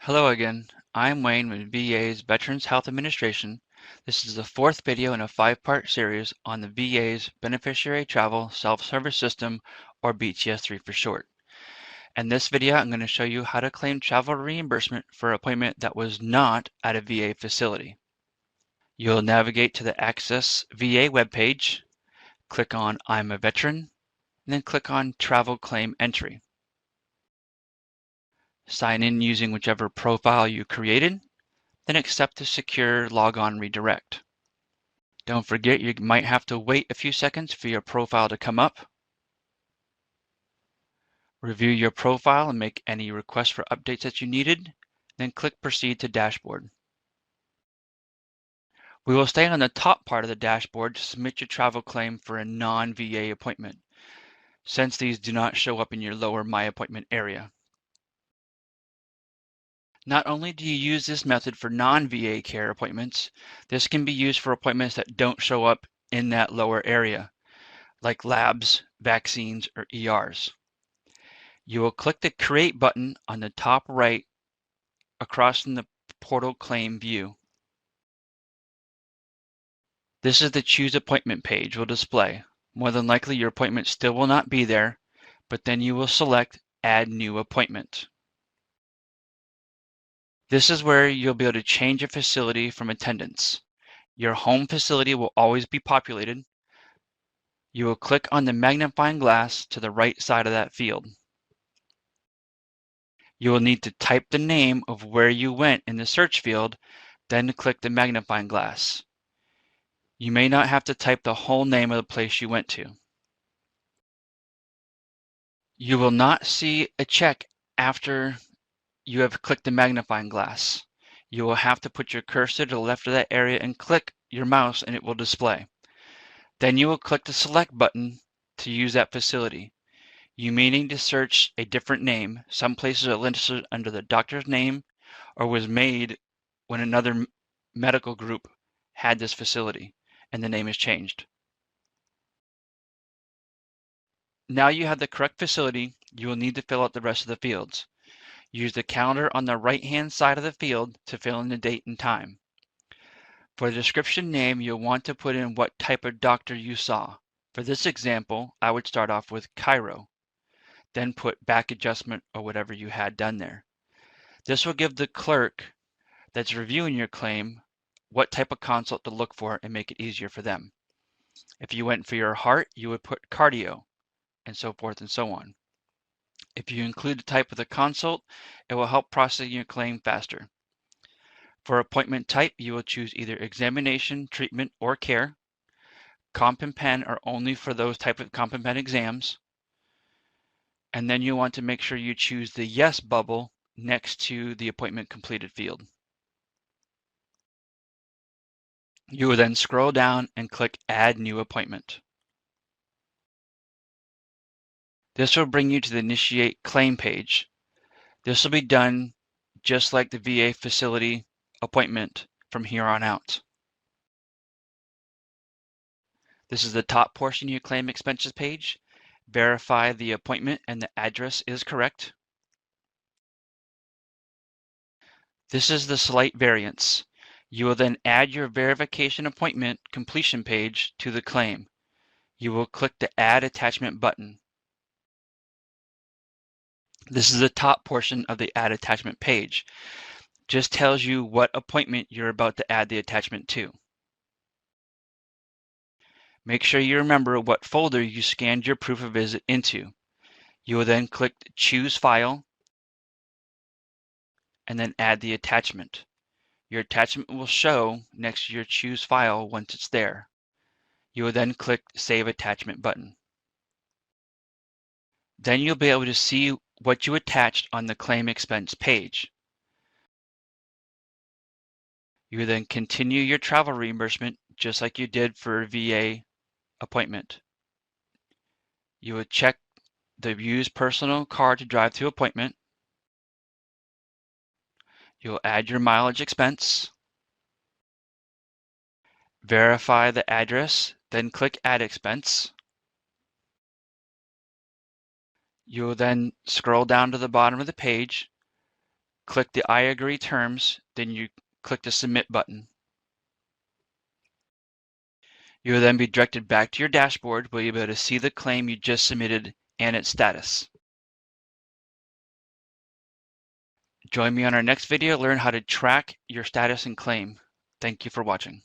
Hello again. I'm Wayne with VA's Veterans Health Administration. This is the fourth video in a five-part series on the VA's Beneficiary Travel Self-Service System, or BTS3 for short. In this video, I'm going to show you how to claim travel reimbursement for an appointment that was not at a VA facility. You'll navigate to the Access VA webpage, click on I'm a Veteran, and then click on Travel Claim Entry. Sign in using whichever profile you created, then accept the secure logon redirect. Don't forget you might have to wait a few seconds for your profile to come up. Review your profile and make any requests for updates that you needed, then click Proceed to Dashboard. We will stay on the top part of the dashboard to submit your travel claim for a non-VA appointment, since these do not show up in your lower My Appointment area. Not only do you use this method for non-VA care appointments, this can be used for appointments that don't show up in that lower area, like labs, vaccines, or ERs. You will click the Create button on the top right across from the portal claim view. This is the Choose Appointment page will display. More than likely your appointment still will not be there, but then you will select Add New Appointment. This is where you'll be able to change a facility from attendance. Your home facility will always be populated. You will click on the magnifying glass to the right side of that field. You will need to type the name of where you went in the search field, then click the magnifying glass. You may not have to type the whole name of the place you went to. You will not see a check after you have clicked the magnifying glass. You will have to put your cursor to the left of that area and click your mouse and it will display. Then you will click the select button to use that facility. You may need to search a different name. Some places are listed under the doctor's name or was made when another medical group had this facility and the name is changed. Now you have the correct facility, you will need to fill out the rest of the fields. Use the calendar on the right-hand side of the field to fill in the date and time. For the description name, you'll want to put in what type of doctor you saw. For this example, I would start off with chiro, then put back adjustment or whatever you had done there. This will give the clerk that's reviewing your claim what type of consult to look for and make it easier for them. If you went for your heart, you would put cardio, and so forth and so on. If you include the type of the consult, it will help processing your claim faster. For appointment type, you will choose either examination, treatment, or care. Comp and pen are only for those type of comp and pen exams. And then you want to make sure you choose the yes bubble next to the appointment completed field. You will then scroll down and click Add New Appointment. This will bring you to the Initiate Claim page. This will be done just like the VA facility appointment from here on out. This is the top portion of your claim expenses page. Verify the appointment and the address is correct. This is the slight variance. You will then add your verification appointment completion page to the claim. You will click the Add Attachment button. This is the top portion of the Add Attachment page. Just tells you what appointment you're about to add the attachment to. Make sure you remember what folder you scanned your proof of visit into. You will then click Choose File and then add the attachment. Your attachment will show next to your Choose File once it's there. You will then click Save Attachment button. Then you'll be able to see what you attached on the claim expense page. You will then continue your travel reimbursement just like you did for a VA appointment. You would check the use personal car to drive to appointment. You'll add your mileage expense, verify the address, then click Add Expense. You'll then scroll down to the bottom of the page, click the I agree terms, then you click the submit button. You will then be directed back to your dashboard where you'll be able to see the claim you just submitted and its status. Join me on our next video to learn how to track your status and claim. Thank you for watching.